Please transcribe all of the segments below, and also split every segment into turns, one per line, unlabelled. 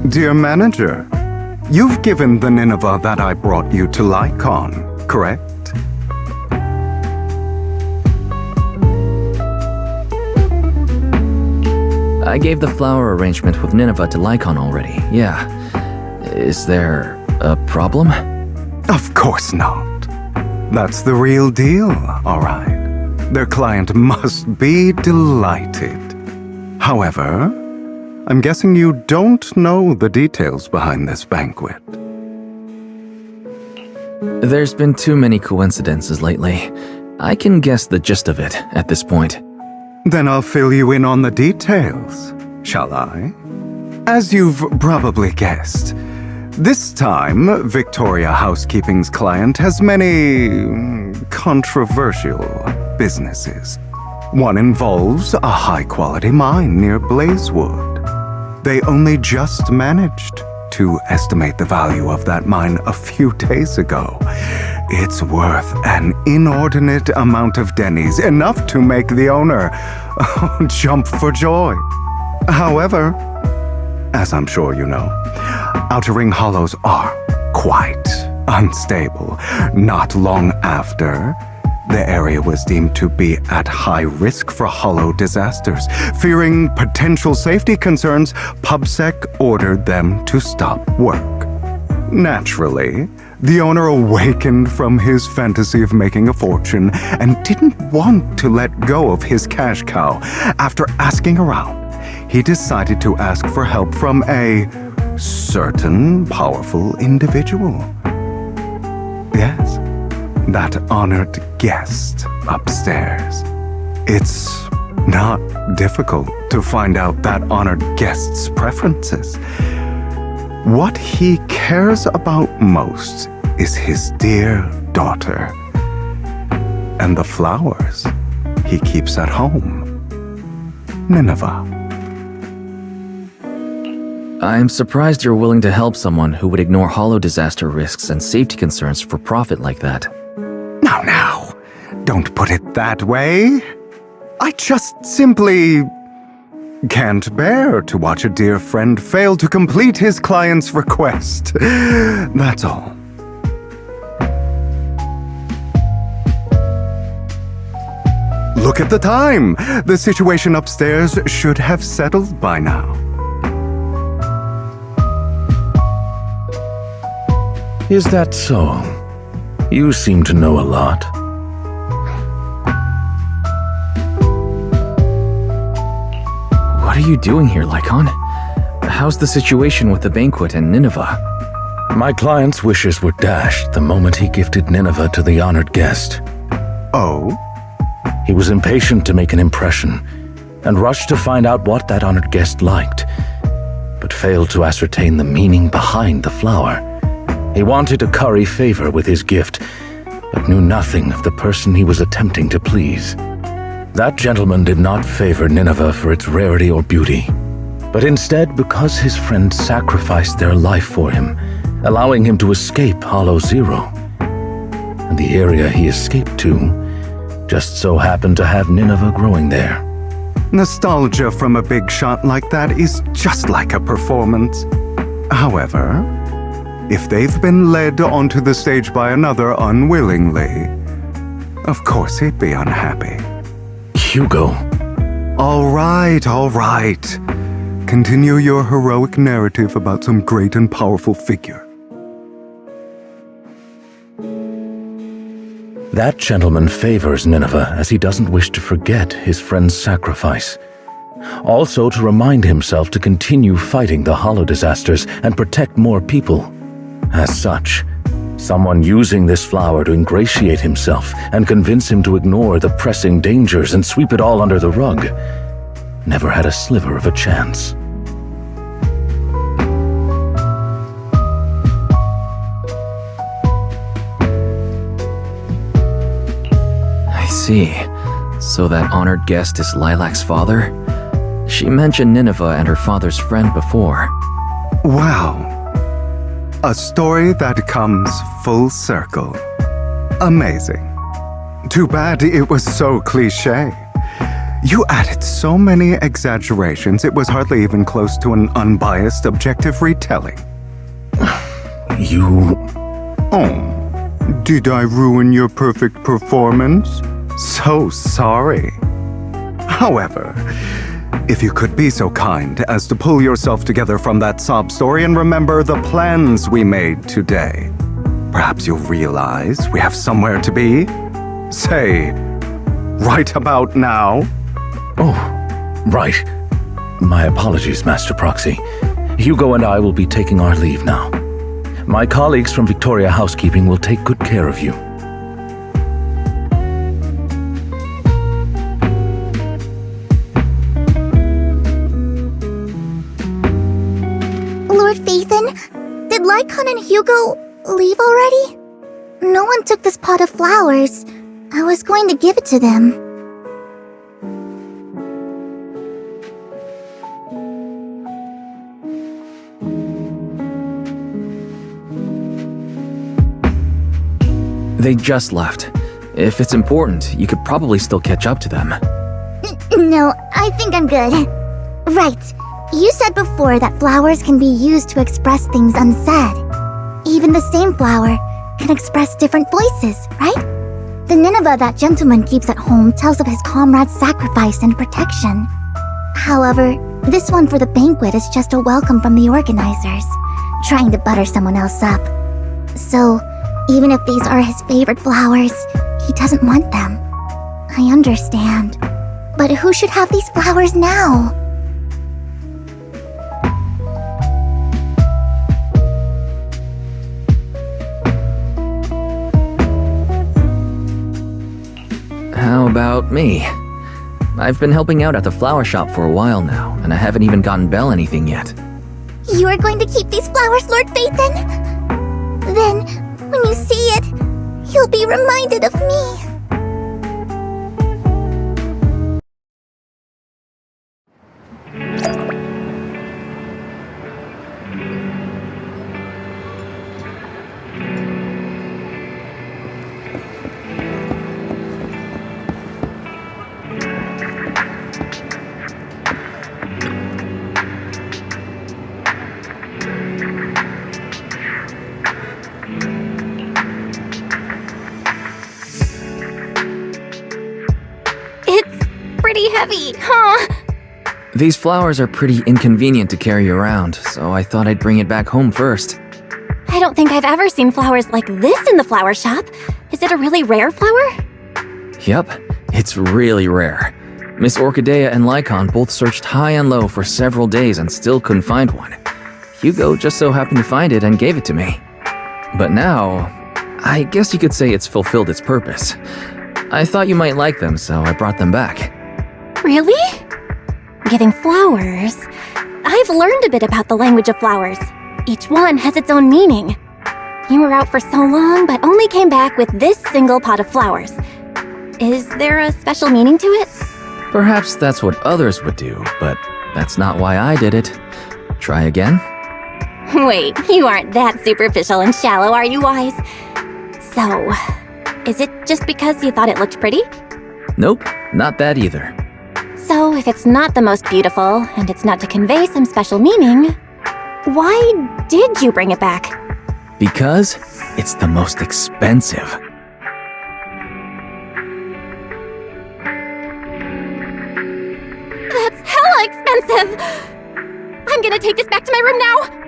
Dear manager, you've given the Nineveh that I brought you to Lycon, correct?
I gave the flower arrangement with Nineveh to Lycon already, yeah. Is there a problem?
Of course not. That's the real deal, all right. Their client must be delighted. However, I'm guessing you don't know the details behind this banquet.
There's been too many coincidences lately. I can guess the gist of it at this point.
Then I'll fill you in on the details, shall I? As you've probably guessed, this time, Victoria Housekeeping's client has many controversial businesses. One involves a high-quality mine near Blazewood. They only just managed to estimate the value of that mine a few days ago. It's worth an inordinate amount of Denny's, enough to make the owner jump for joy. However, as I'm sure you know, Outer Ring Hollows are quite unstable. Not long after, the area was deemed to be at high risk for hollow disasters. Fearing potential safety concerns, PubSec ordered them to stop work. Naturally, the owner awakened from his fantasy of making a fortune and didn't want to let go of his cash cow. After asking around, he decided to ask for help from a certain powerful individual. Yes, that honored guest upstairs. It's not difficult to find out that honored guest's preferences. What he cares about most is his dear daughter and the flowers he keeps at home. Nineveh.
I'm surprised you're willing to help someone who would ignore hollow disaster risks and safety concerns for profit like that.
Now, don't put it that way. I just simply can't bear to watch a dear friend fail to complete his client's request. That's all. Look at the time. The situation upstairs should have settled by now.
Is that so? You seem to know a lot.
What are you doing here, Lycon? How's the situation with the banquet and Nineveh?
My client's wishes were dashed the moment he gifted Nineveh to the honored guest.
Oh?
He was impatient to make an impression and rushed to find out what that honored guest liked, but failed to ascertain the meaning behind the flower. He wanted to curry favor with his gift, but knew nothing of the person he was attempting to please. That gentleman did not favor Nineveh for its rarity or beauty, but instead because his friend sacrificed their life for him, allowing him to escape Hollow Zero. And the area he escaped to just so happened to have Nineveh growing there.
Nostalgia from a big shot like that is just like a performance. However, if they've been led onto the stage by another unwillingly, of course he'd be unhappy.
Hugo.
All right. Continue your heroic narrative about some great and powerful figure.
That gentleman favors Nineveh as he doesn't wish to forget his friend's sacrifice. Also to remind himself to continue fighting the hollow disasters and protect more people. As such, someone using this flower to ingratiate himself and convince him to ignore the pressing dangers and sweep it all under the rug never had a sliver of a chance.
I see. So that honored guest is Lilac's father? She mentioned Nineveh and her father's friend before.
Wow. A story that comes full circle. Amazing. Too bad it was so cliché. You added so many exaggerations, it was hardly even close to an unbiased, objective retelling.
You...
Oh, did I ruin your perfect performance? So sorry. However, if you could be so kind as to pull yourself together from that sob story and remember the plans we made today, perhaps you'll realize we have somewhere to be. Say, right about now.
Oh, right. My apologies, Master Proxy. Hugo and I will be taking our leave now. My colleagues from Victoria Housekeeping will take good care of you.
Lord Phaethon, did Lycon and Hugo leave already? No one took this pot of flowers. I was going to give it to them.
They just left. If it's important, you could probably still catch up to them.
No, I think I'm good. Right. You said before that flowers can be used to express things unsaid. Even the same flower can express different voices, right? The Nineveh that gentleman keeps at home tells of his comrade's sacrifice and protection. However, this one for the banquet is just a welcome from the organizers, trying to butter someone else up. So, even if these are his favorite flowers, he doesn't want them. I understand. But who should have these flowers now?
How about me? I've been helping out at the flower shop for a while now, and I haven't even gotten Belle anything yet.
You are going to keep these flowers, Lord Phaethon? Then, when you see it, you'll be reminded of me. Pretty heavy, huh?
These flowers are pretty inconvenient to carry around, so I thought I'd bring it back home first.
I don't think I've ever seen flowers like this in the flower shop. Is it a really rare flower?
Yep, it's really rare. Miss Orchidea and Lycon both searched high and low for several days and still couldn't find one. Hugo just so happened to find it and gave it to me. But now, I guess you could say it's fulfilled its purpose. I thought you might like them, so I brought them back.
Really? Giving flowers? I've learned a bit about the language of flowers. Each one has its own meaning. You were out for so long, but only came back with this single pot of flowers. Is there a special meaning to it?
Perhaps that's what others would do, but that's not why I did it. Try again?
Wait, you aren't that superficial and shallow, are you, Wise? So, is it just because you thought it looked pretty?
Nope, not that either.
So, if it's not the most beautiful, and it's not to convey some special meaning, why did you bring it back?
Because it's the most expensive.
That's hella expensive! I'm gonna take this back to my room now!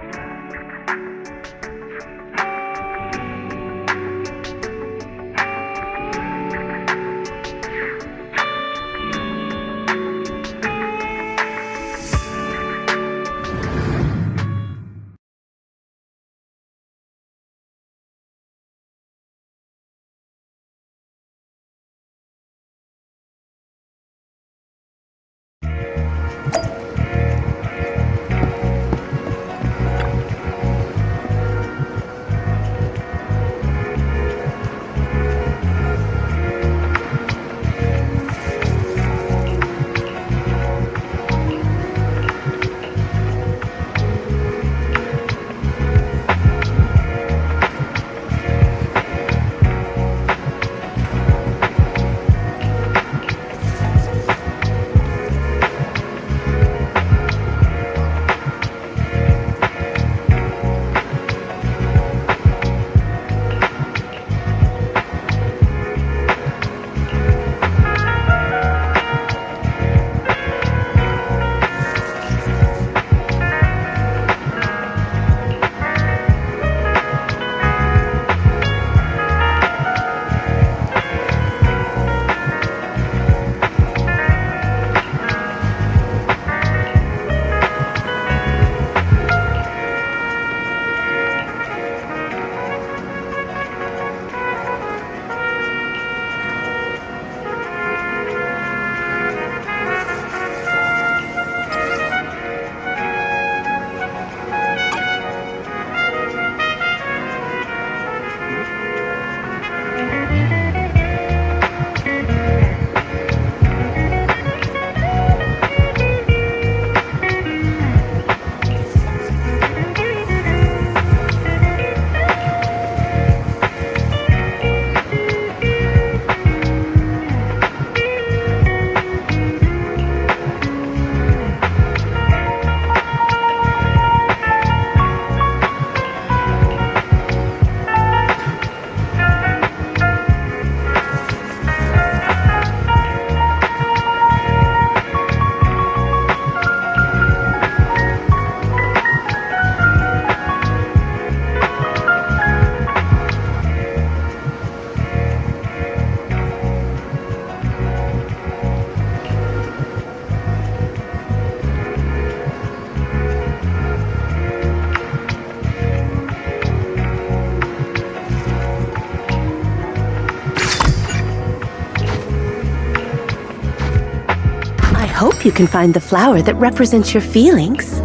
hope you can find the flower that represents your feelings.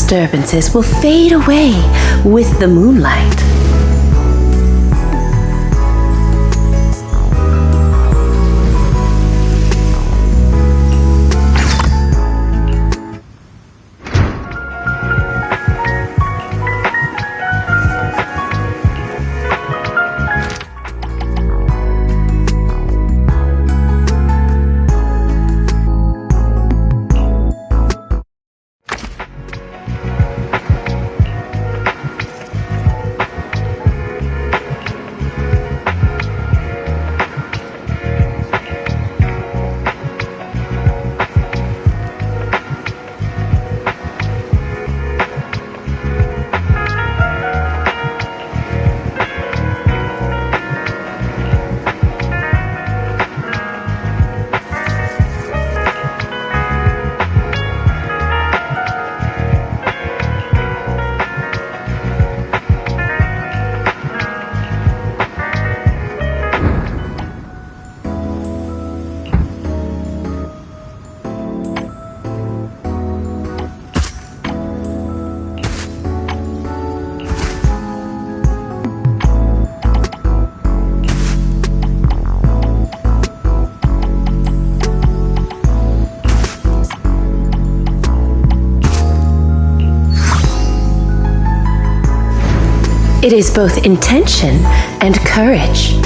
Disturbances will fade away with the moonlight. It is both intention and courage.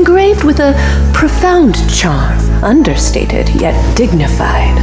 engraved with a profound charm, understated yet dignified.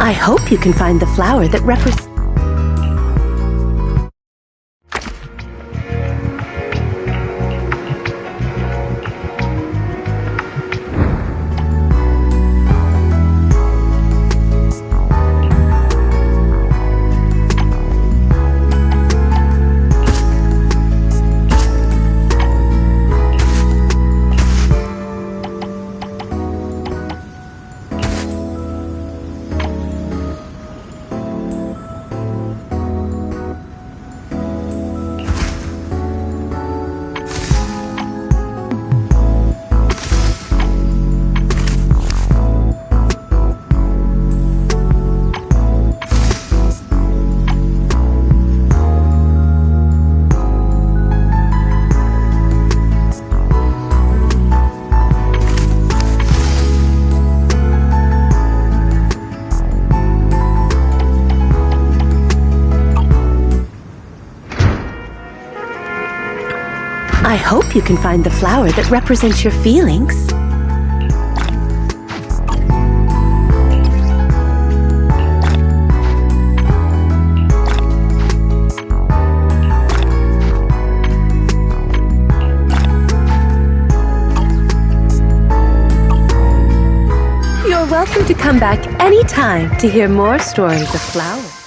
I hope you can find the flower that represents... I hope you can find the flower that represents your feelings. You're welcome to come back anytime to hear more stories of flowers.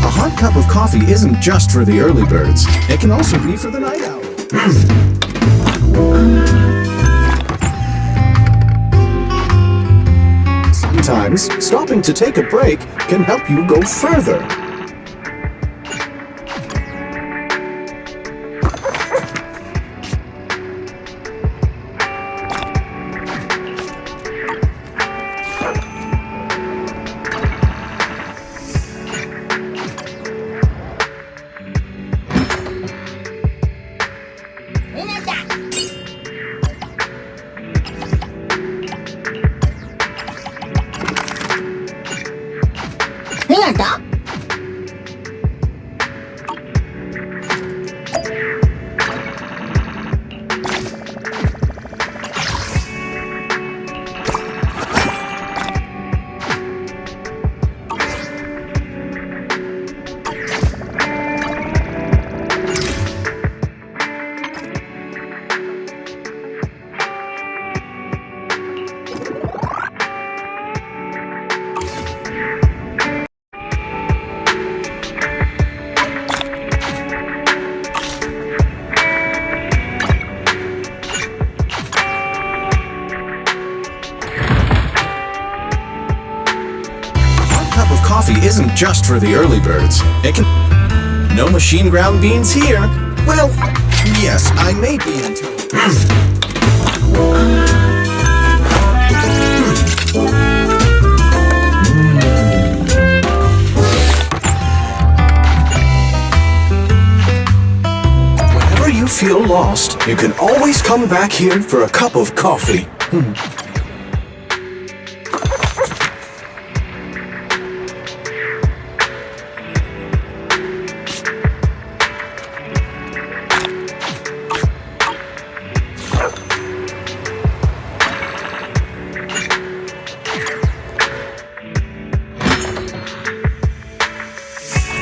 A hot cup of coffee isn't just for the early birds. It can also be for the night owl. Sometimes, stopping to take a break can help you go further.
응하다.
Cup of coffee isn't just for the early birds. It can... No machine ground beans here. Well, yes, I may be into... Whenever you feel lost, you can always come back here for a cup of coffee.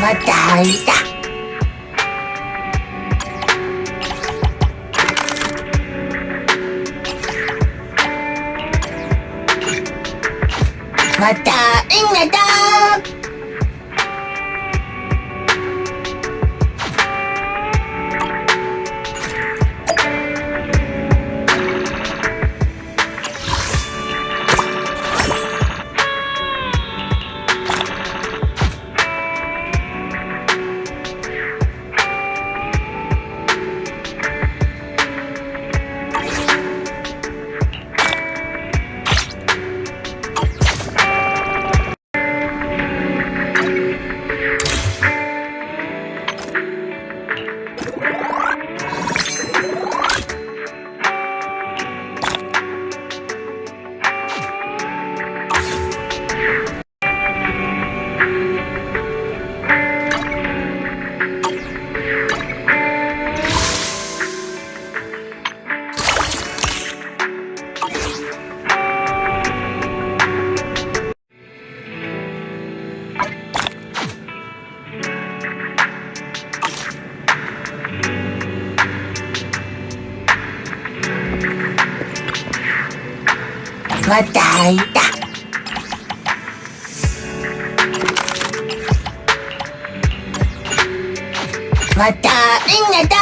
맞다, 있다. 맞다, 응하다. 맞다, 있다. 맞다, 응하다.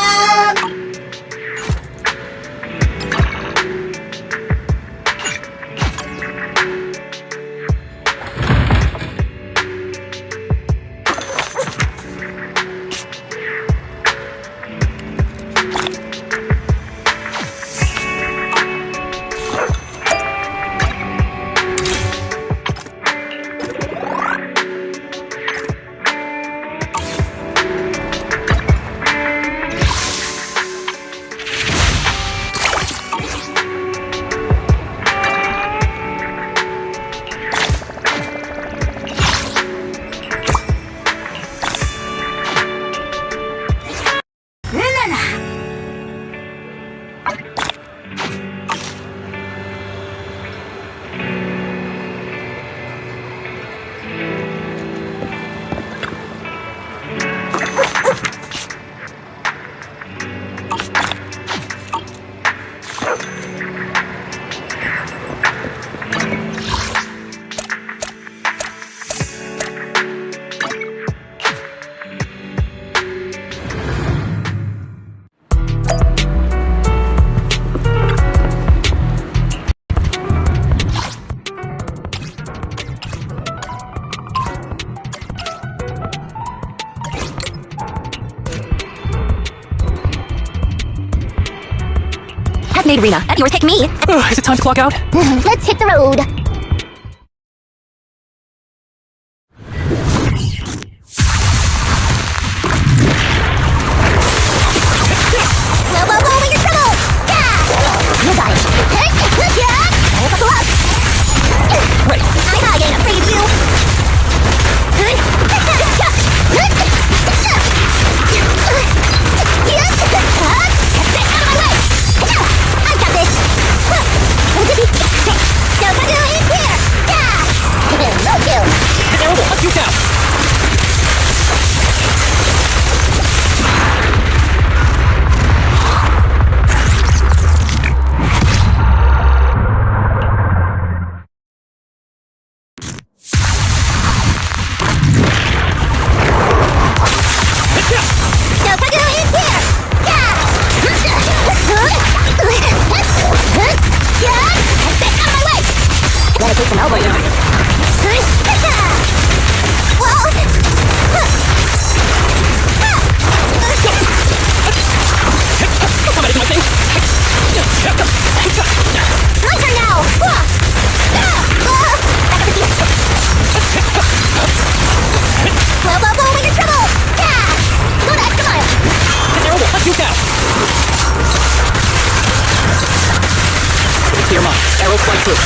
Made Rena, at your pick me.
Is it time to clock out?
Let's hit the road. Whoa, whoa, whoa, we're in trouble! Yeah! You got it. Yeah! I'll buckle up.
Right.
I'm not getting afraid of you. My turn now! Blow, blow, blow, make a trouble! Go the extra mile!
zzzero will hunt you down. Clear mind. Arrow flight through.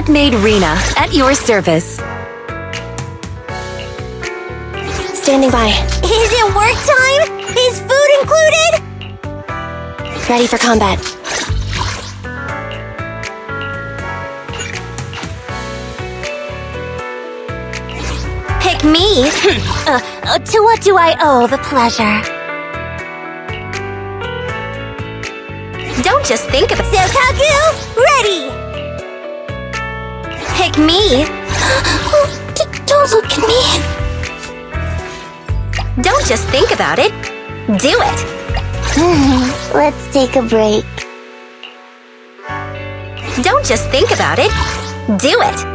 Robot Maid Rena, at your service.
Standing by. Is it work time? Is food included? Ready for combat. Pick me? To what do I owe the pleasure? Don't just think of it. Sokaku, ready! Pick me? Don't look at me. Don't just think about it. Do it. Let's take a break. Don't just think about it. Do it.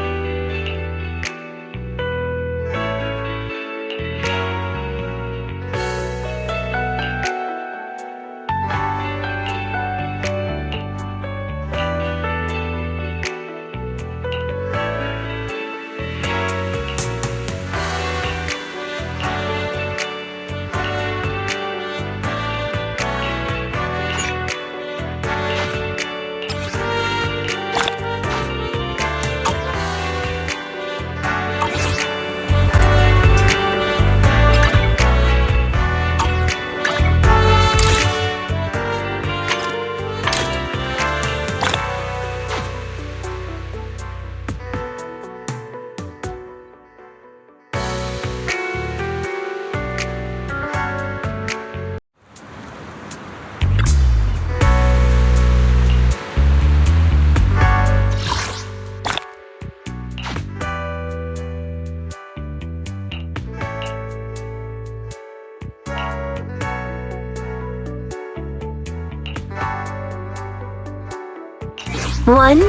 One,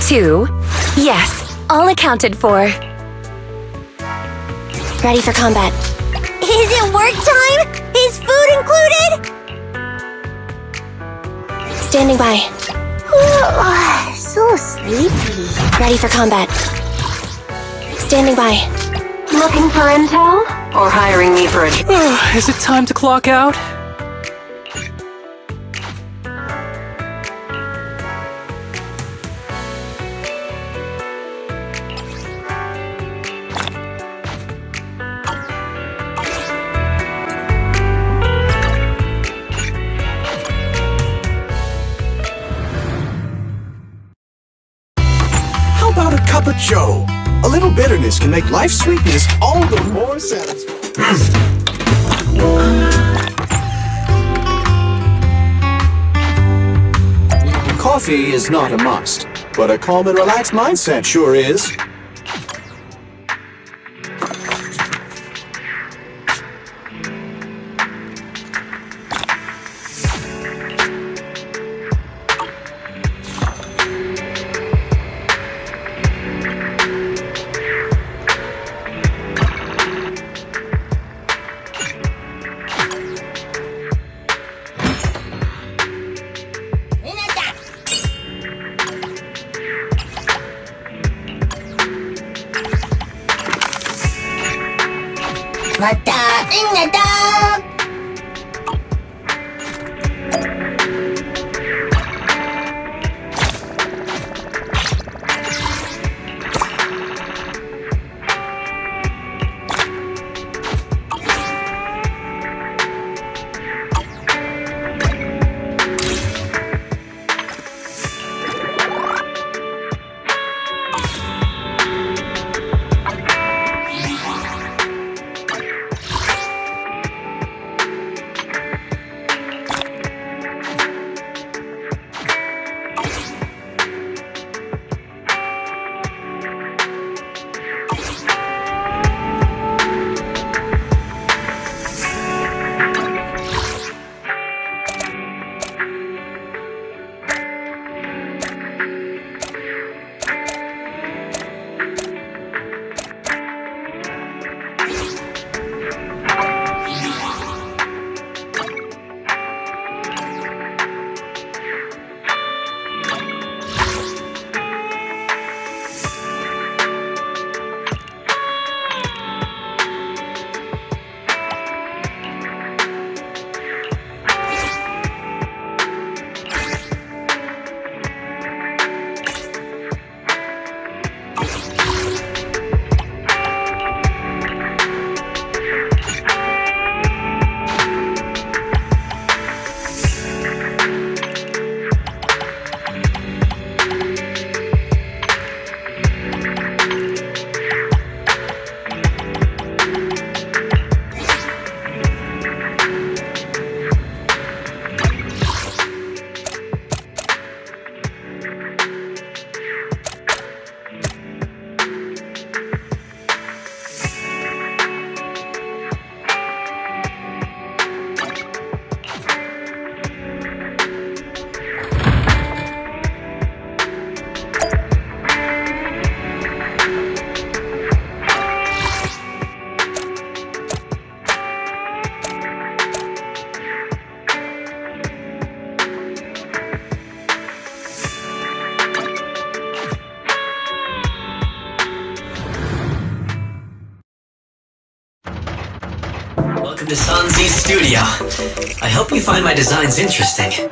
two, yes, all accounted for.
Ready for combat. Is it work time? Is food included? Standing by. So sleepy. Ready for combat. Standing by.
Looking for intel? Or hiring me for a...
Is it time to clock out?
How about a cup of joe? A little bitterness can make life's sweetness all the more satisfying. Coffee is not a must, but a calm and relaxed mindset sure is.
Welcome to Sanzi's studio. I hope you find my designs interesting.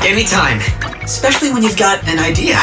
Anytime, especially when you've got an idea.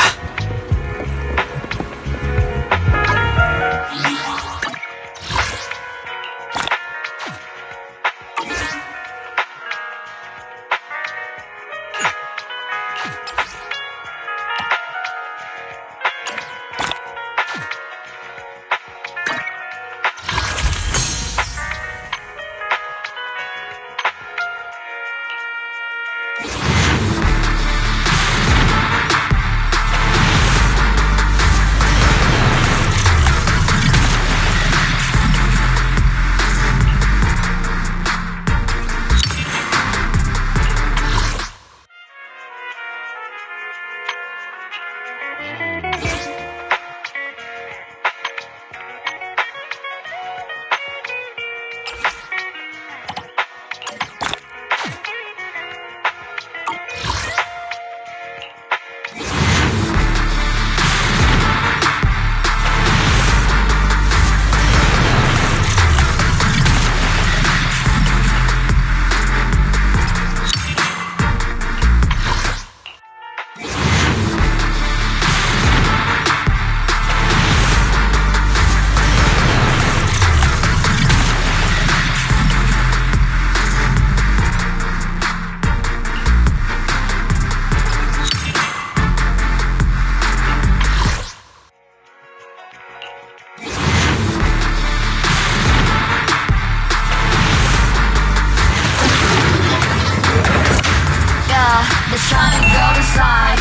The shine go inside.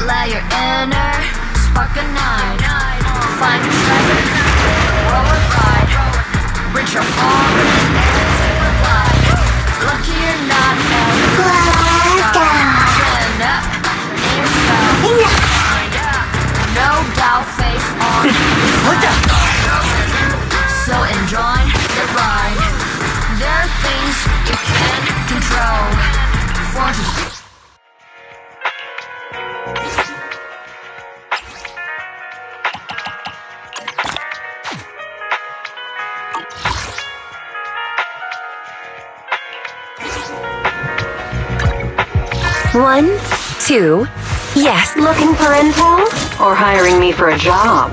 Let your inner spark ignite. Find your treasure, roll a ride. Reach your forward and take a flight. Lucky you're not chin up in yourself. No doubt, face on. So enjoy the ride. There are things you can't control. Forces.
One, two. Yes, looking for intel or hiring me for a job?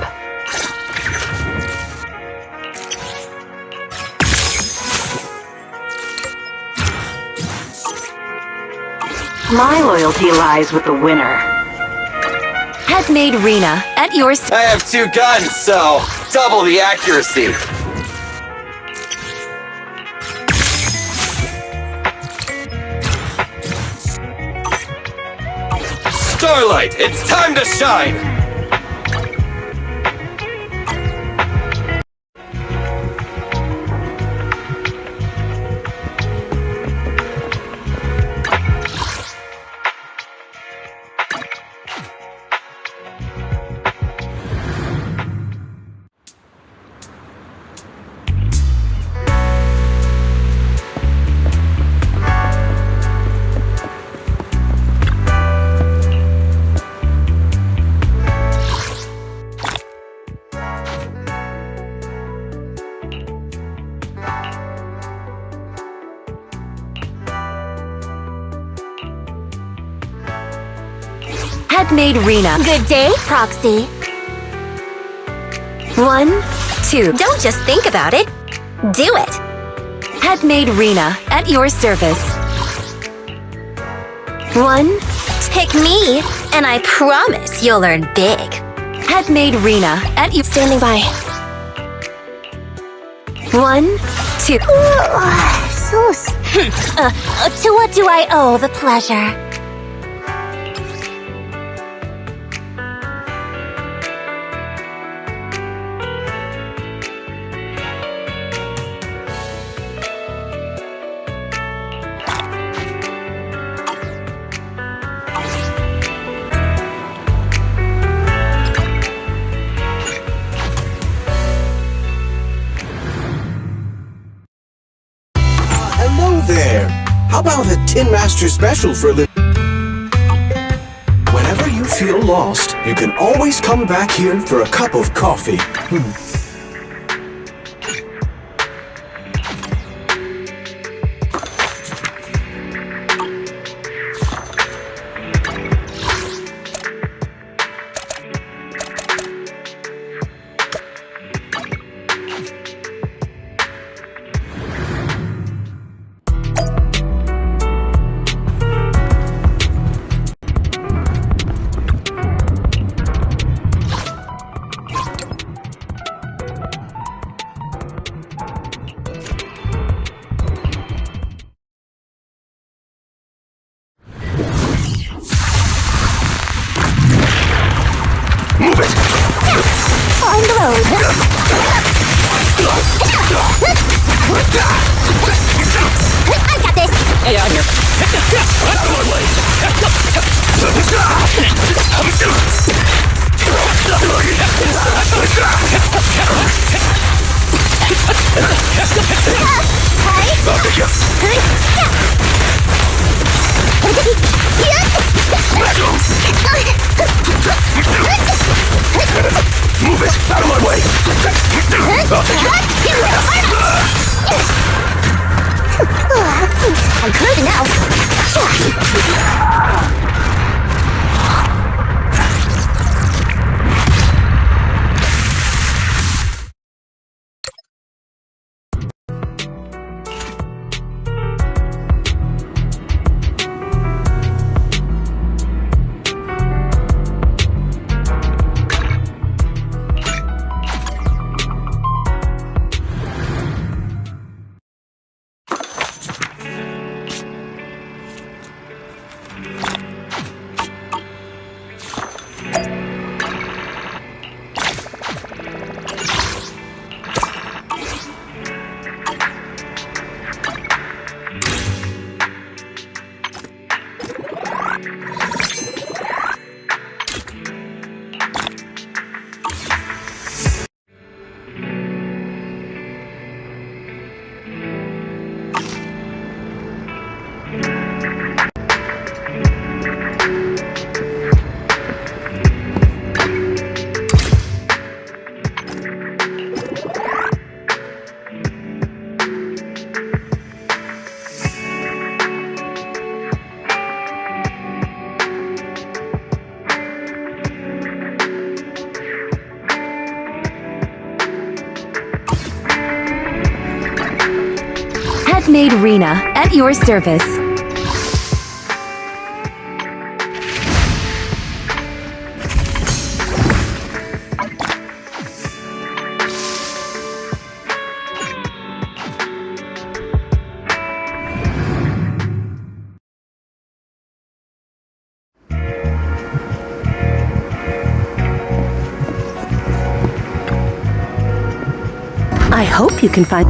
My loyalty lies with the winner.
Headmaid Rena, at your
I have 2 guns, so double the accuracy. Starlight, it's time to shine!
Headmaid Rena.
Good day, Proxy.
1, 2.
Don't just think about it. Do it.
Headmaid Rena, at your service. 1.
Pick me, and I promise you'll learn big.
Headmaid Rena, at you.
Standing by.
1, 2.
To what do I owe the pleasure?
about a Tin Master special for Whenever you feel lost, you can always come back here for a cup of coffee.
On the road. I got this.
Hey, out here.
Move it! Out of my way!
I'm cruising now.
Handmade Rena, at your service. I hope you can find...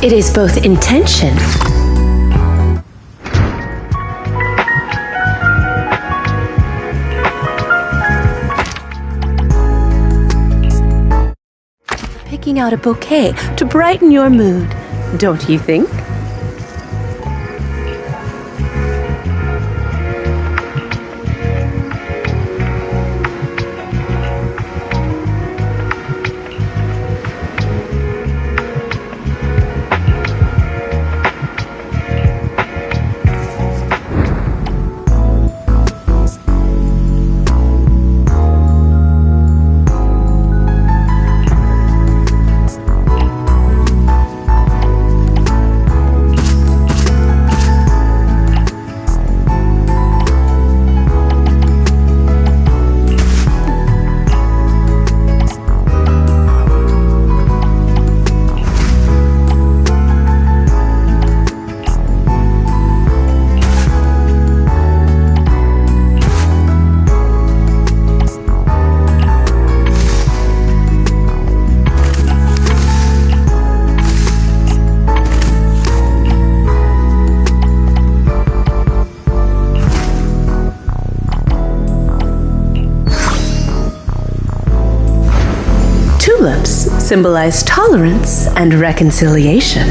It is both intention
picking out a bouquet to brighten your mood, don't you think? Tulips symbolize tolerance and reconciliation.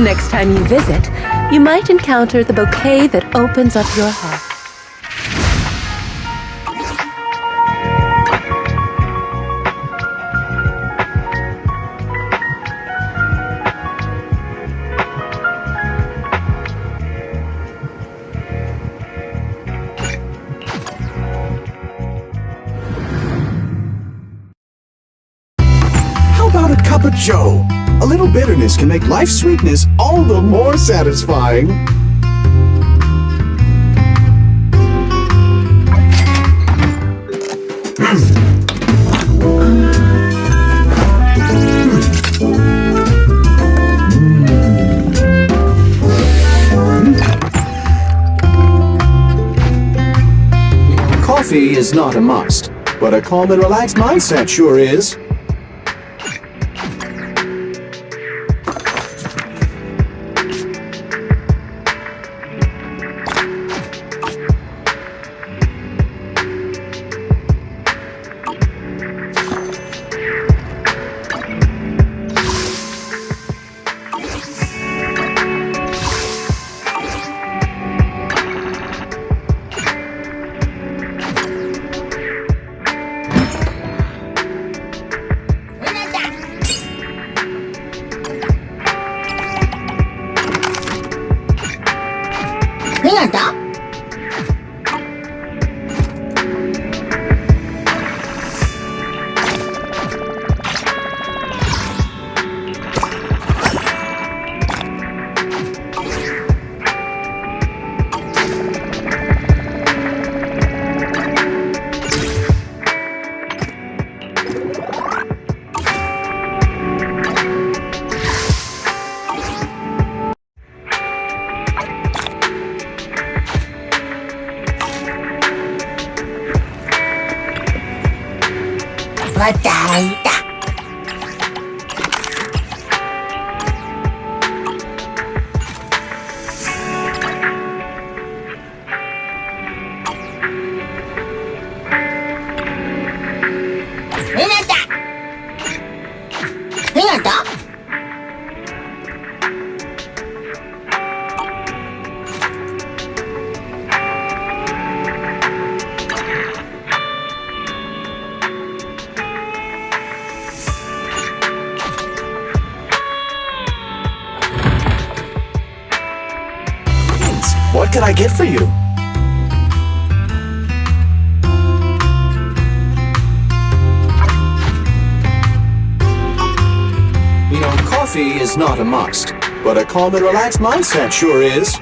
Next time you visit, you might encounter the bouquet that opens up your heart.
How about a cup of joe? A little bitterness can make life's sweetness all the more satisfying. Coffee is not a must, but a calm and relaxed mindset sure is. What can I get for you? You know, coffee is not a must, but a calm and relaxed mindset sure is.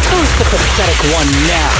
Who's the pathetic one now?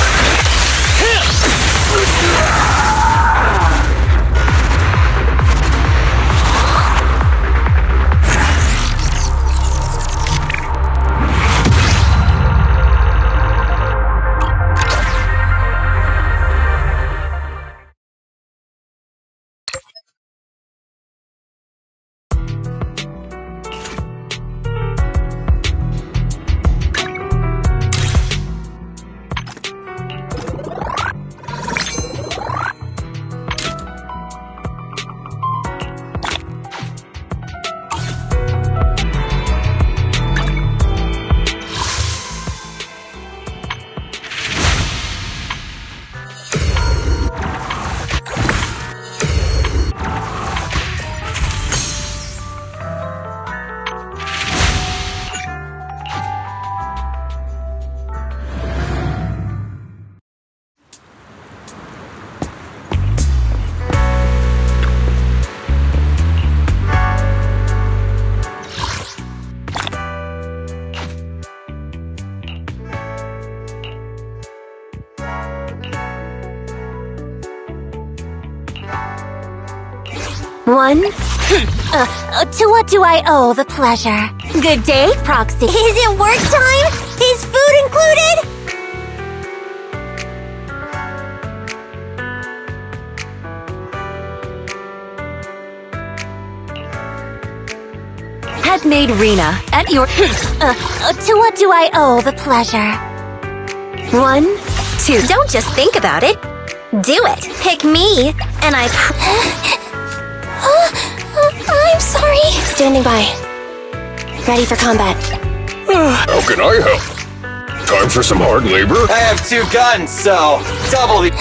To what do I owe the pleasure? Good day, Proxy. Is it work time? Is food included?
Headmaid Rena, at your...
To what do I owe the pleasure?
1, 2... Don't just think about it. Do it. Pick me, and I...
I'm sorry.
Standing by. Ready for combat.
How can I help? Time for some hard labor?
I have 2 guns, so double the...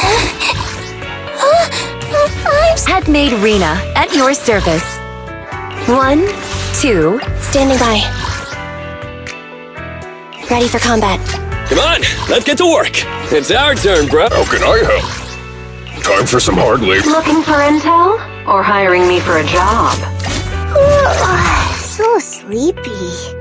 Headmaid Rena, at your service. 1, 2... Standing by. Ready for combat.
Come on, let's get to work. It's our turn, bro.
How can I help? Time for some hard labor.
Looking for intel? Or hiring me for a job?
So sleepy.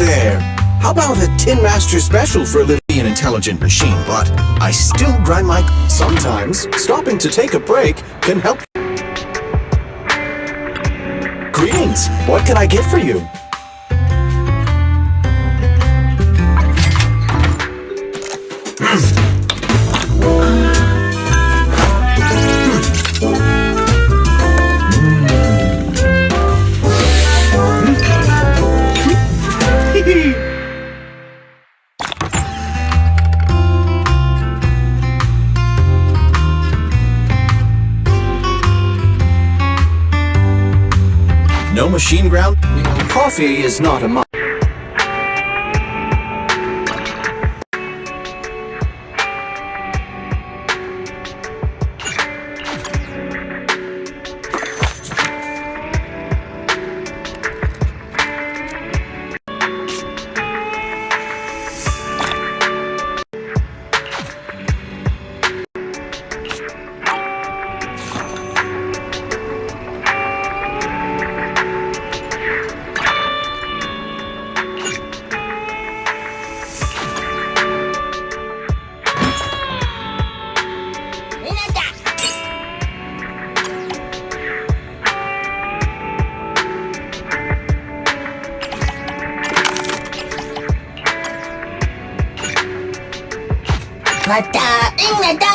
there. How about a Tin Master special for a little an intelligent machine, but I still grind my... Sometimes, stopping to take a break can help. Greetings, what can I get for you? No machine ground? Coffee is not a must.
왔다, 응나다.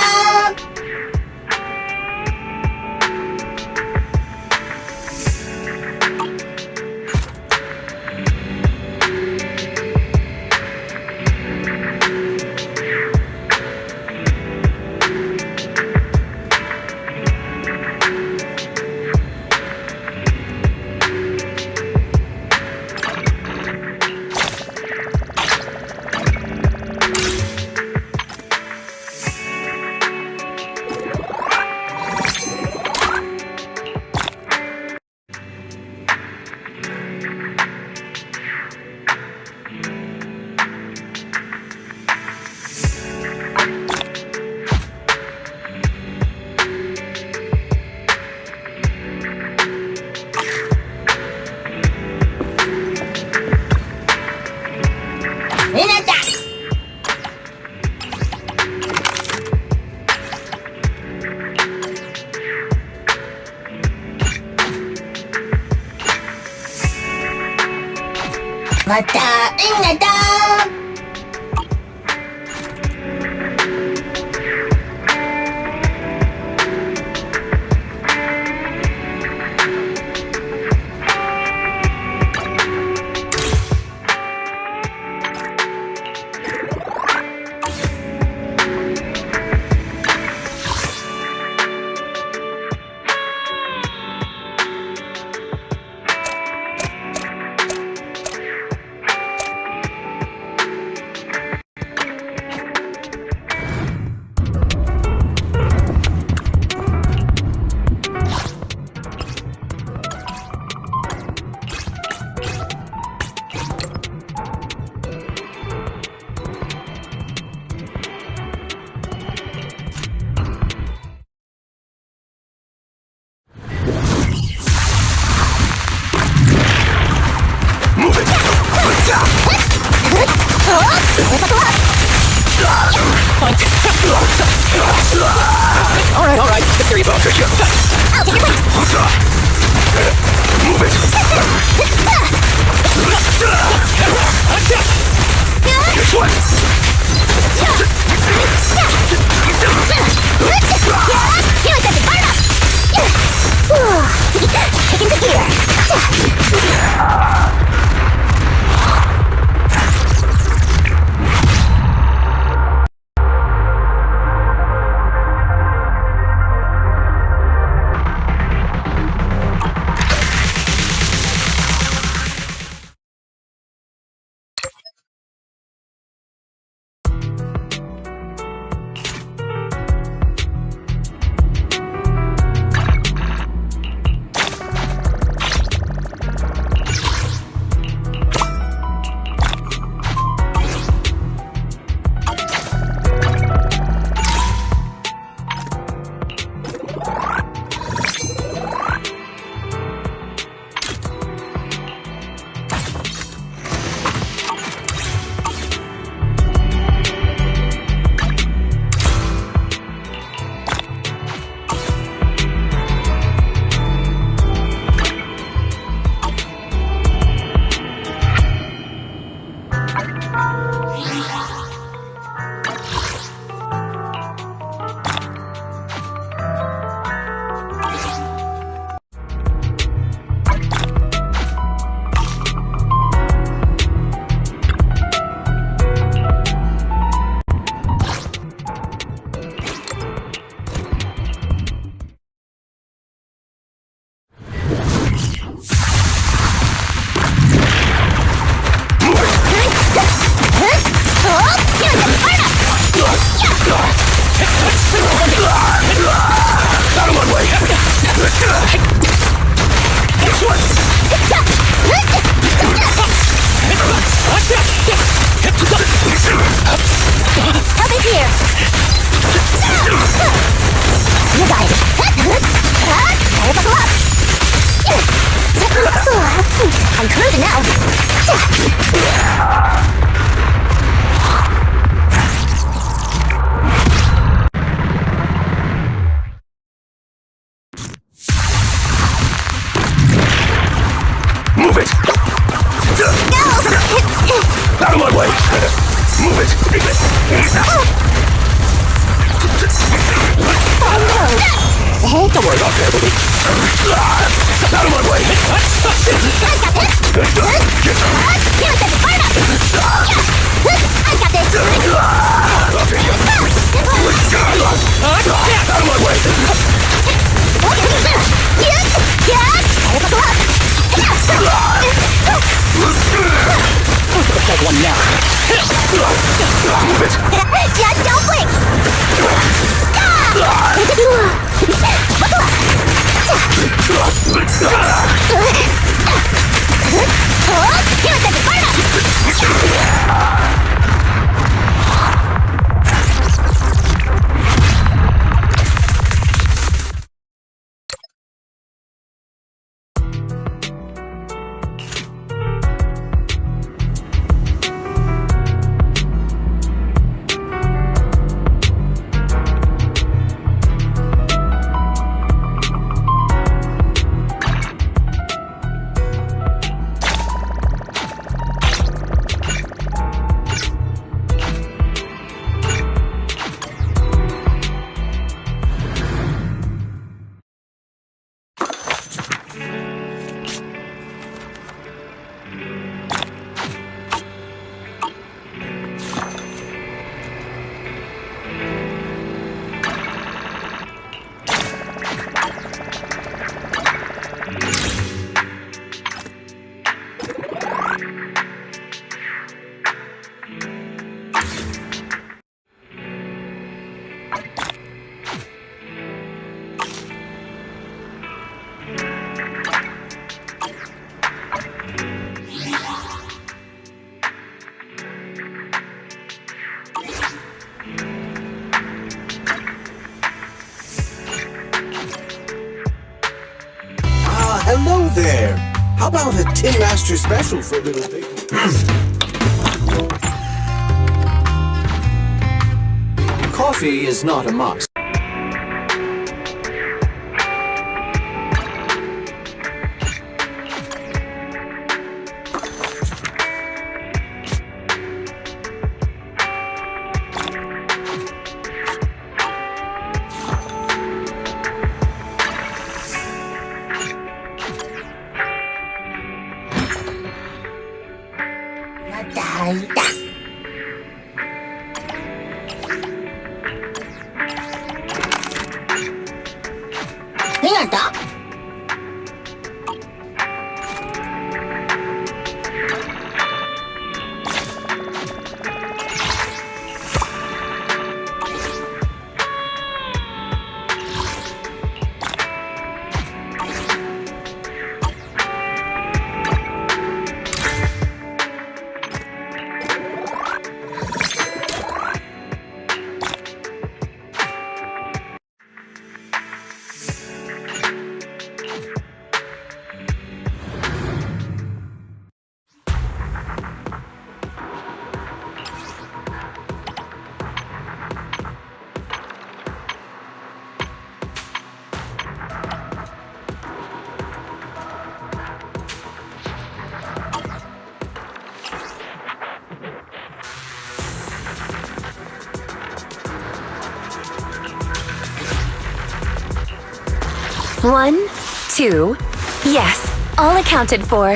왔다, 응나다.
All right, there you go.
I'll take your place.
Move it. This one.
You like that? Fire up! Kick into gear.
I'm cruising now.
Move it! Out of my way! Move it!
Oh,
Don't worry about that, baby. Out of my way!
I got this!
I'll take you. Out of my way!
Who's the pathetic one now?
Move it!
Yeah, don't blink!
Hello there. How about a Tin Master special for little baby? Coffee is not a must.
One, two, yes, all accounted for.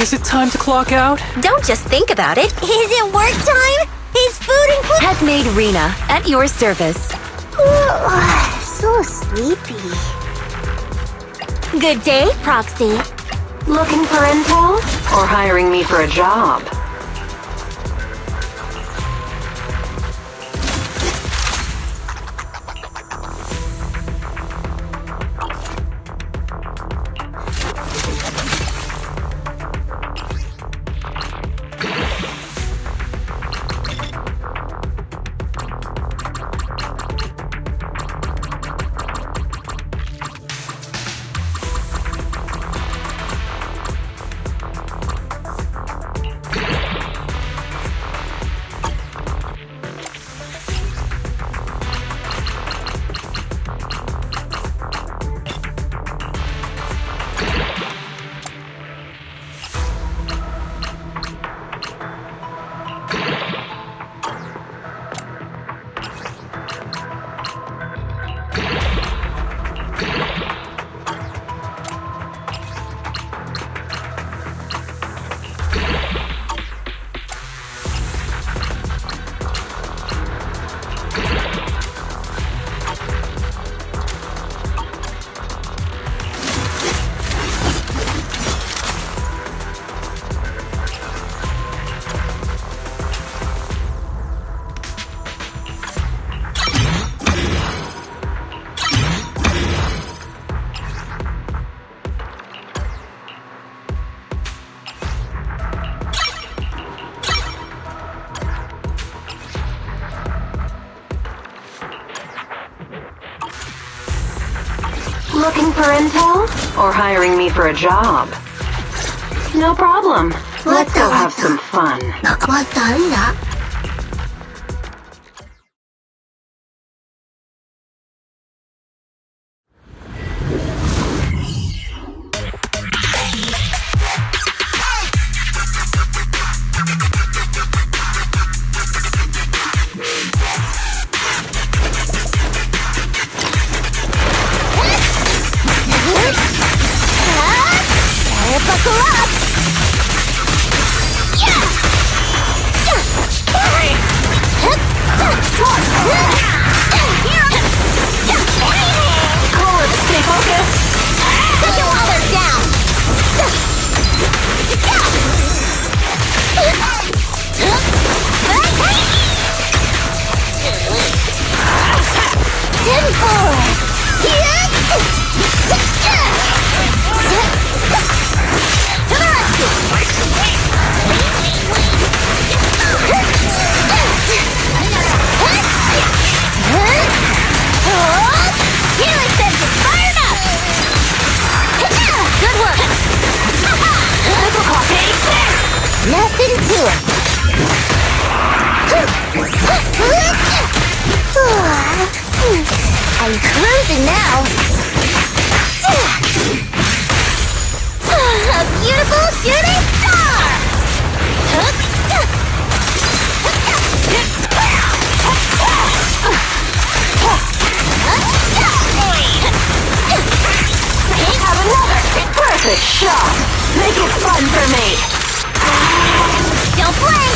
Is it time to clock out?
Don't just think about it.
Is it work time? Is food included?
Headmaid Rena, at your service.
So sleepy.
Good day, Proxy.
Looking for intel? Or hiring me for a job? for intel or hiring me for a job? No problem. Let's go have some fun.
わかんだ Buckle up!
Stay focused.
Take it while they're down! Ten forward! To the Healing senses fired up! Good work! Nothing to it! I'm cruising now! A beautiful shooting star!
Have another perfect shot. Make it fun for me.
Don't play!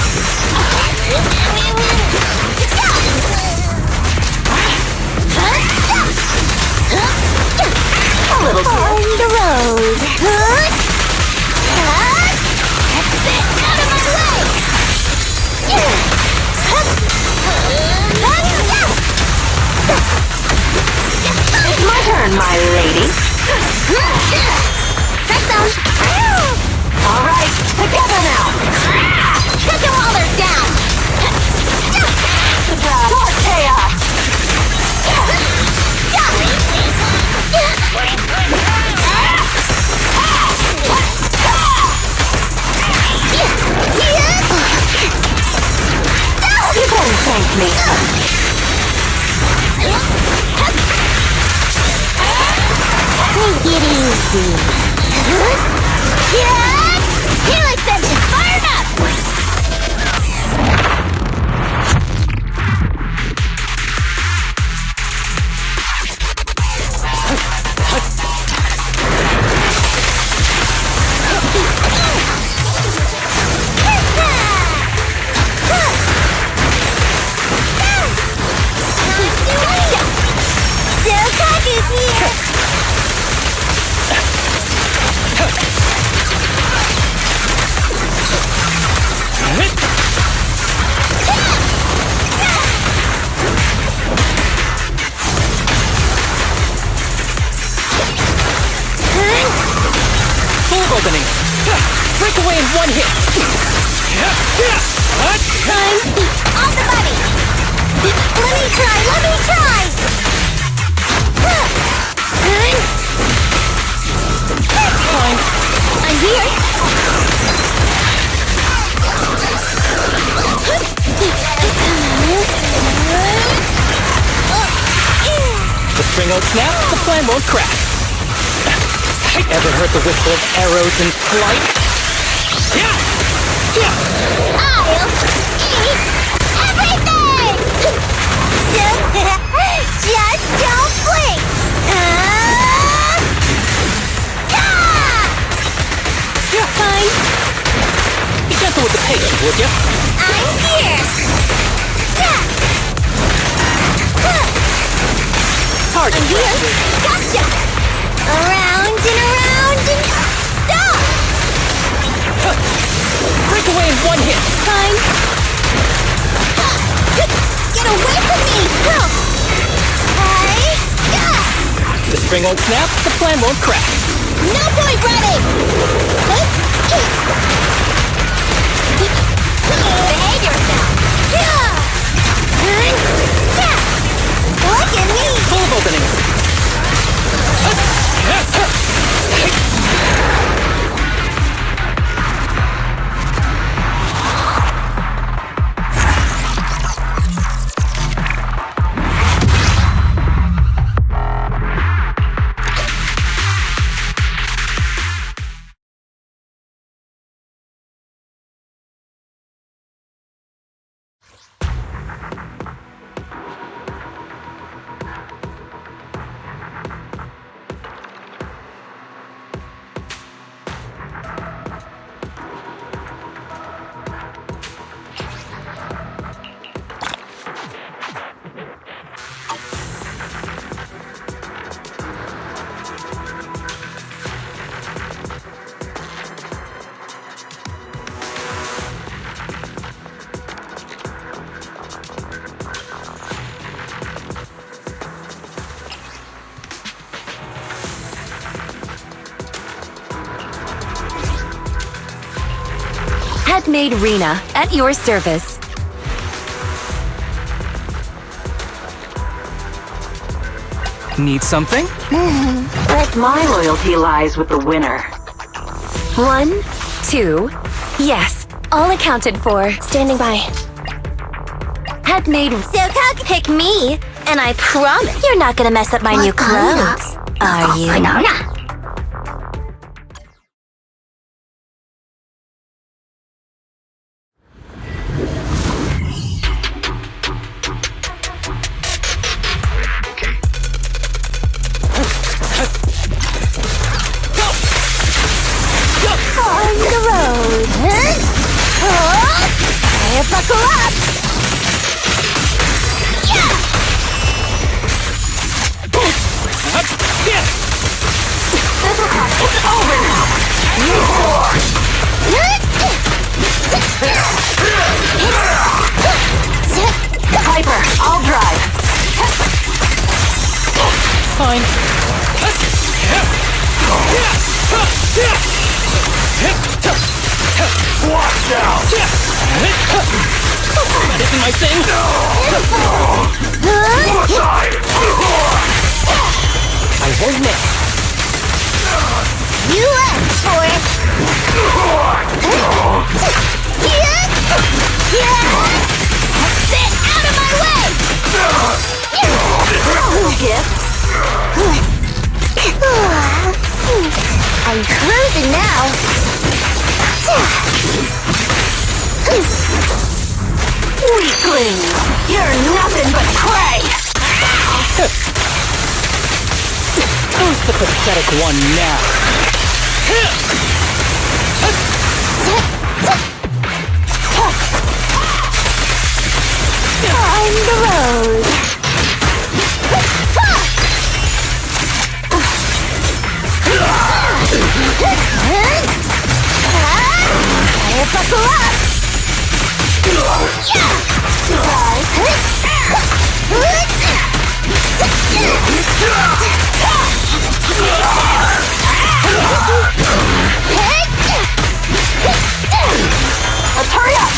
A little
On the road. That's it! Out of my way!
It's my turn, my lady.
Press down.
All right, together now.
Take it while they're down.
More chaos. You can thank me.
Take it easy. Healing senses fired up! Silkaku's here!
Bulb opening. Break away in one hit.
Time! On the body! Let me try!
Fine.
I'm here!
The string won't snap, the plan won't crack. Ever heard the whistle of arrows in flight?
I'll eat everything! Just don't blink!
Fine. Be gentle with the patient, would you?
I'm here!
Hard.
I'm here! Gotcha! Around and stop!
Break away in one hit.
Fine. Get away from me!
The string won't snap, the plan won't crack.
No point running! Behave yourself! Look at me!
Bulb opening.
Headmaid Rena, at your service.
Need something?
My loyalty lies with the winner. 1, 2, yes, all accounted for. Standing by. Headmaid.
So Cook, pick me, and I promise you're not gonna mess up my new clothes, are you?
On the road. Hey, buckle up.
It's over now! Piper, I'll drive.
Fine.
Watch out!
That isn't my thing. I won't miss.
You asked for it. Get out of my way! I'm cruising now.
Weakling! You're nothing but prey!
Who's the pathetic one now?
On the road. Buckle up.
Let's hurry up!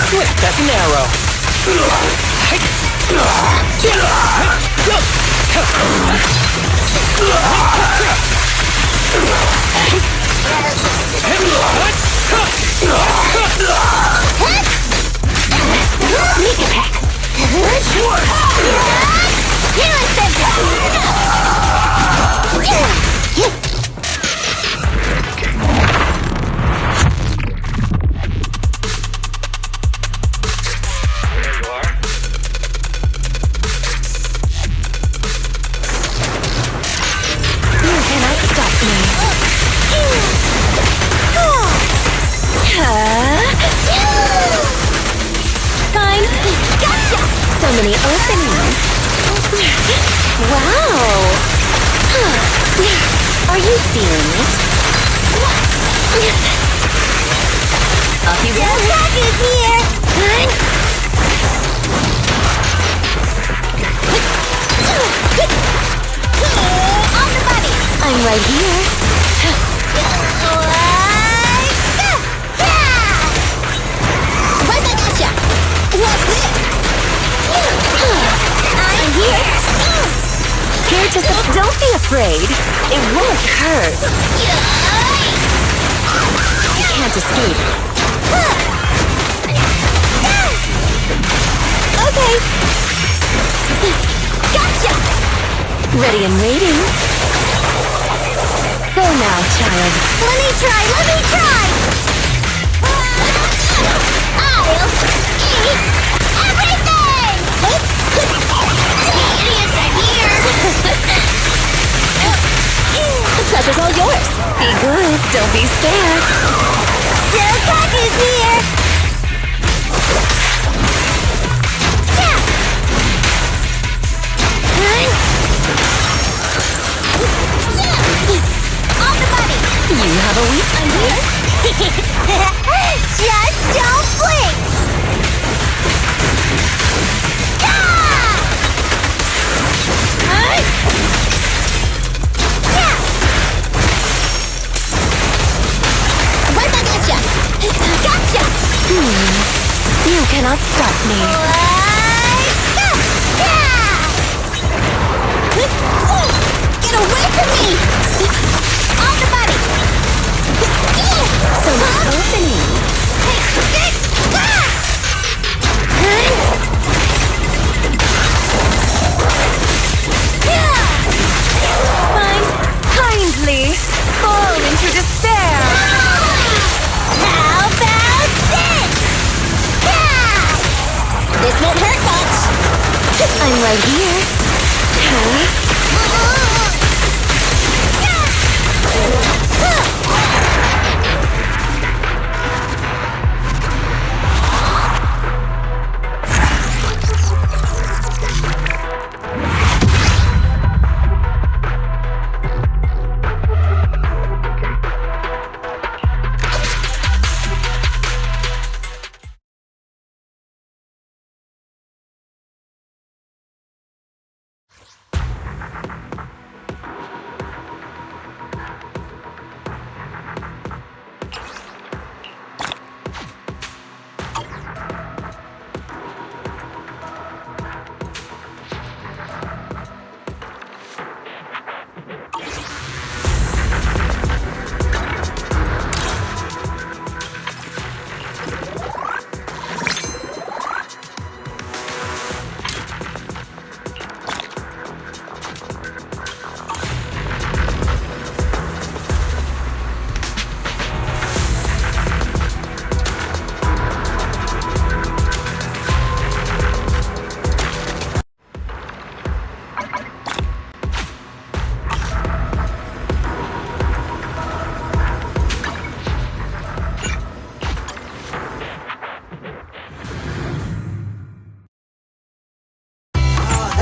Swift as an arrow.
Sneak attack!
Fine. Gotcha! So many openings. Wow! Are you feeling it? Off you go.
Jack is here. On the bunny.
I'm right here.
What's this?
I'm here. Here to support. Don't be afraid. It won't hurt. You can't escape.
Okay. Gotcha.
Ready and waiting. Go now, child.
Let me try. I'll eat everything! Idiots are here!
The pleasure's all yours. Be good. Don't be scared.
Silcock is here! On the bunny!
You have a week.
I'm here. Just don't blink!
You cannot stop me.
Get away from me! On the body!
So much opening. Find kindly fall into despair.
How about this? This won't hurt much!
I'm right here.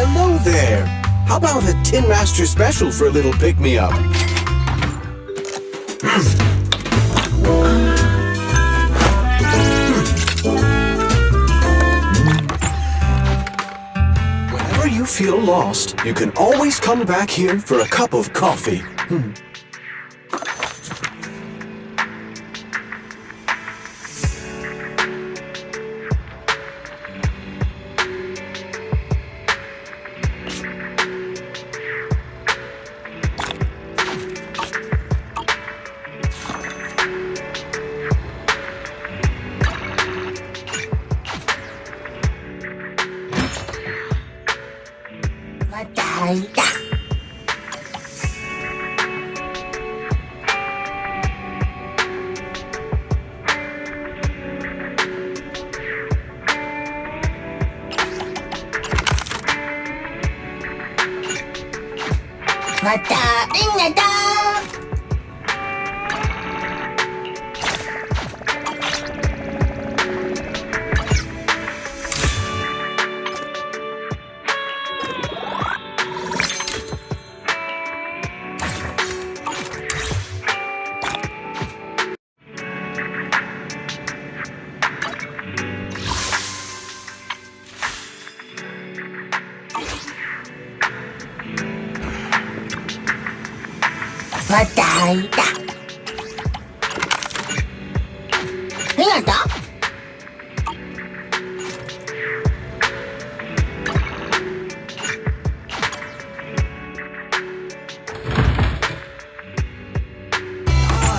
Hello there. How about a Tin Master special for a little pick-me-up? Whenever you feel lost, you can always come back here for a cup of coffee.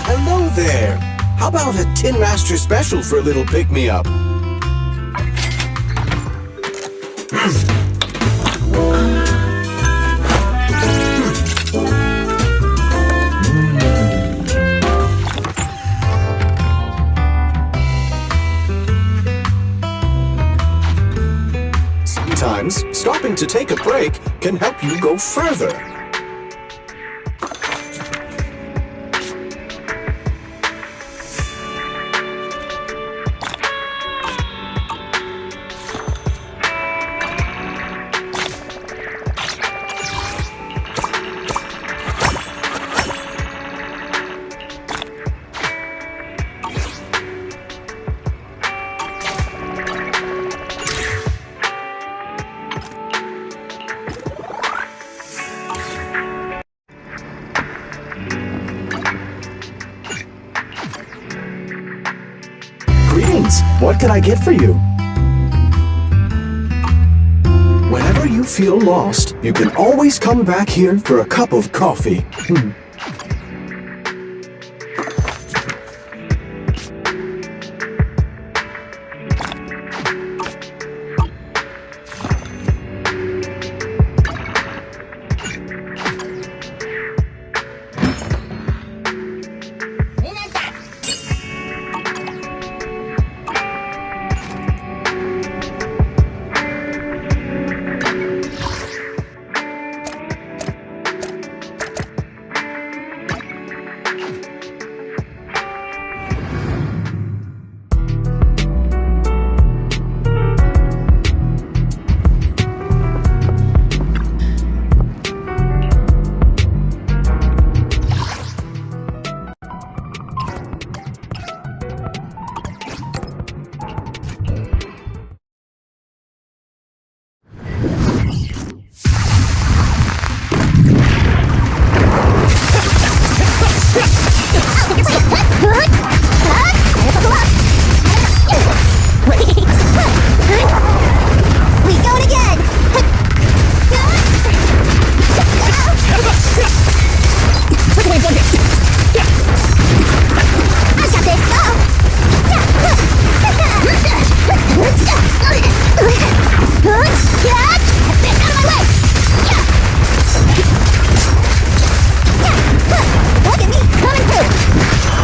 Hello there. How about a Tin Master special for a little pick-me-up? Sometimes, stopping to take a break can help you go further. Greetings. What can I get for you? you feel lost, you can always come back here for a cup of coffee.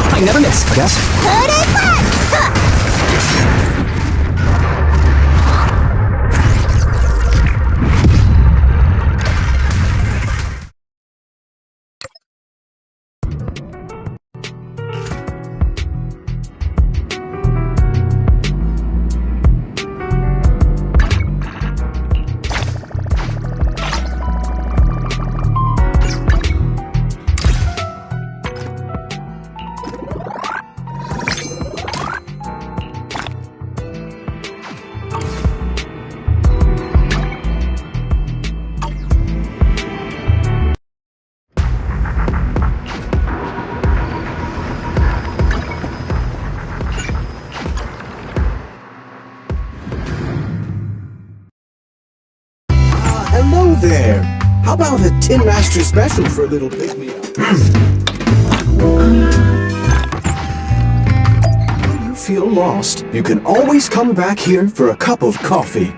I never miss, I guess.
Hello there. How about a Tin Master special for a little pick-me-up? When you feel lost, you can always come back here for a cup of coffee.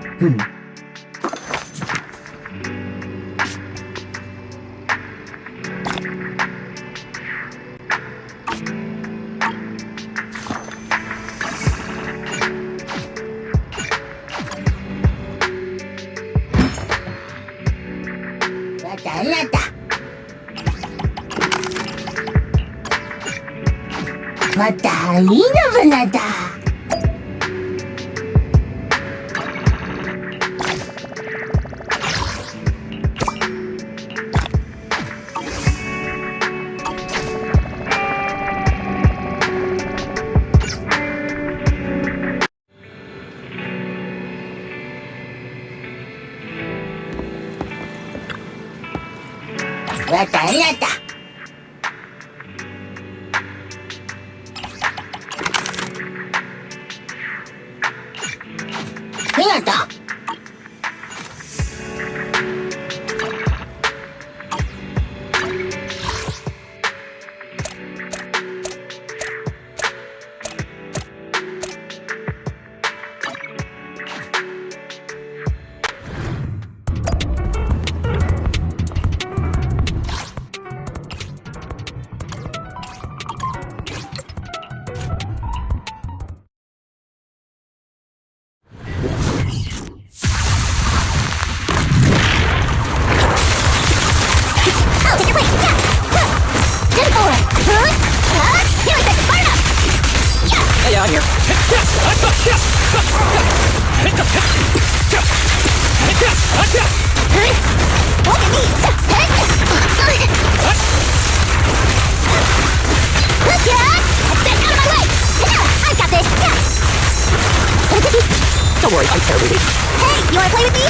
Don't worry, I'm terribly weak. Hey, you wanna play with me?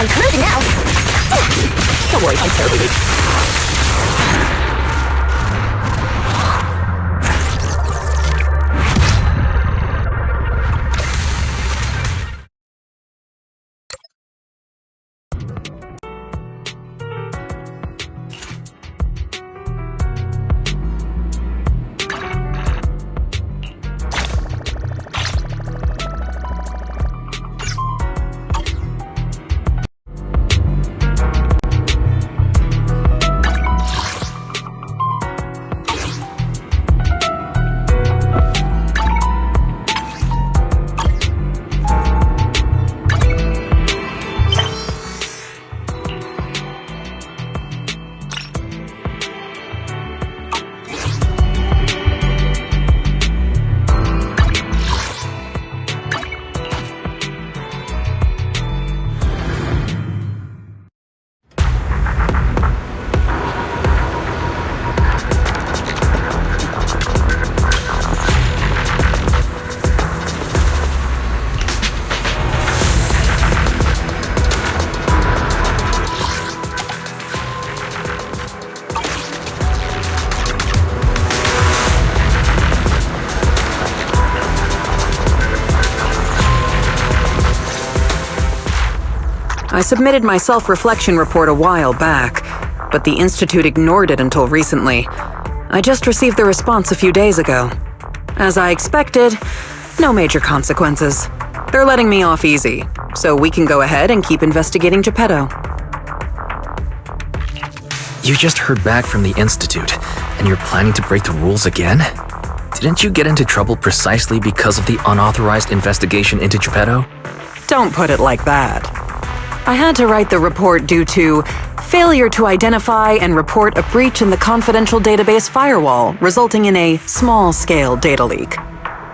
I'm hurt now. Don't worry, I'm terribly weak.
I submitted my self-reflection report a while back, but the Institute ignored it until recently. I just received the response a few days ago. As I expected, no major consequences. They're letting me off easy, so we can go ahead and keep investigating Geppetto.
You just heard back from the Institute, and you're planning to break the rules again? Didn't you get into trouble precisely because of the unauthorized investigation into Geppetto?
Don't put it like that. I had to write the report due to failure to identify and report a breach in the confidential database firewall, resulting in a small-scale data leak.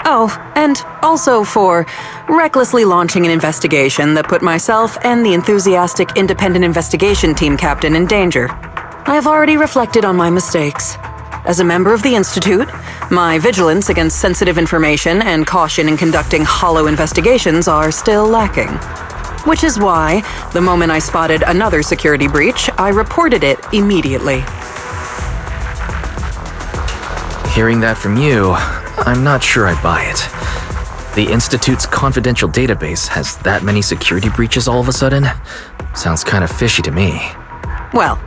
Oh, and also for recklessly launching an investigation that put myself and the enthusiastic independent investigation team captain in danger. I have already reflected on my mistakes. As a member of the Institute, my vigilance against sensitive information and caution in conducting hollow investigations are still lacking. Which is why, the moment I spotted another security breach, I reported it immediately.
Hearing that from you, I'm not sure I buy it. The Institute's confidential database has that many security breaches all of a sudden? Sounds kind of fishy to me.
Well,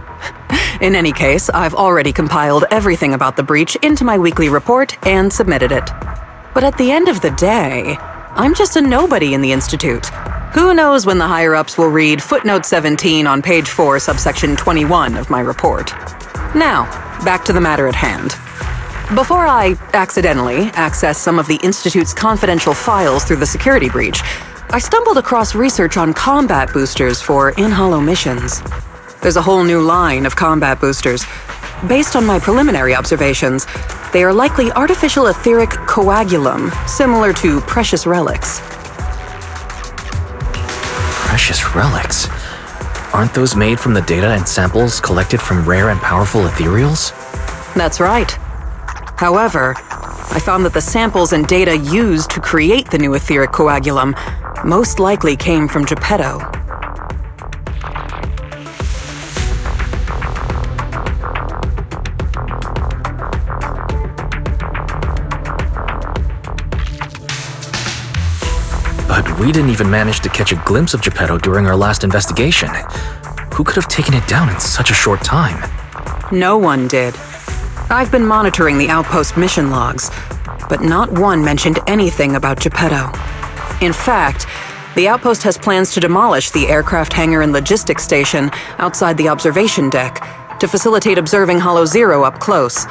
in any case, I've already compiled everything about the breach into my weekly report and submitted it. But at the end of the day, I'm just a nobody in the Institute. Who knows when the higher-ups will read footnote 17 on page 4, subsection 21 of my report. Now, back to the matter at hand. Before I accidentally access some of the Institute's confidential files through the security breach, I stumbled across research on combat boosters for in-hollow missions. There's a whole new line of combat boosters. Based on my preliminary observations, they are likely artificial etheric coagulum, similar to precious relics.
Precious relics? Aren't those made from the data and samples collected from rare and powerful ethereals?
That's right. However, I found that the samples and data used to create the new etheric coagulum most likely came from Geppetto.
But we didn't even manage to catch a glimpse of Geppetto during our last investigation. Who could have taken it down in such a short time?
No one did. I've been monitoring the outpost mission logs, but not one mentioned anything about Geppetto. In fact, the outpost has plans to demolish the aircraft hangar and logistics station outside the observation deck to facilitate observing Hollow Zero up close.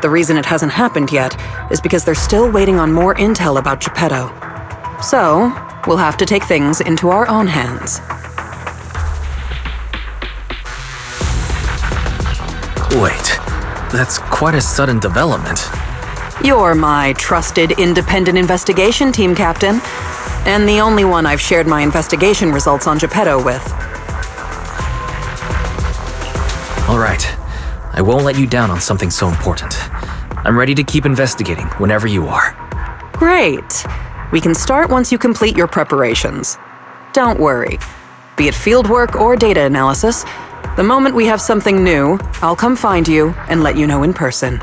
The reason it hasn't happened yet is because they're still waiting on more intel about Geppetto. So, we'll have to take things into our own hands.
Wait, that's quite a sudden development.
You're my trusted independent investigation team captain, and the only one I've shared my investigation results on Geppetto with.
All right, I won't let you down on something so important. I'm ready to keep investigating whenever you are.
Great. We can start once you complete your preparations. Don't worry. Be it fieldwork or data analysis, the moment we have something new, I'll come find you and let you know in person.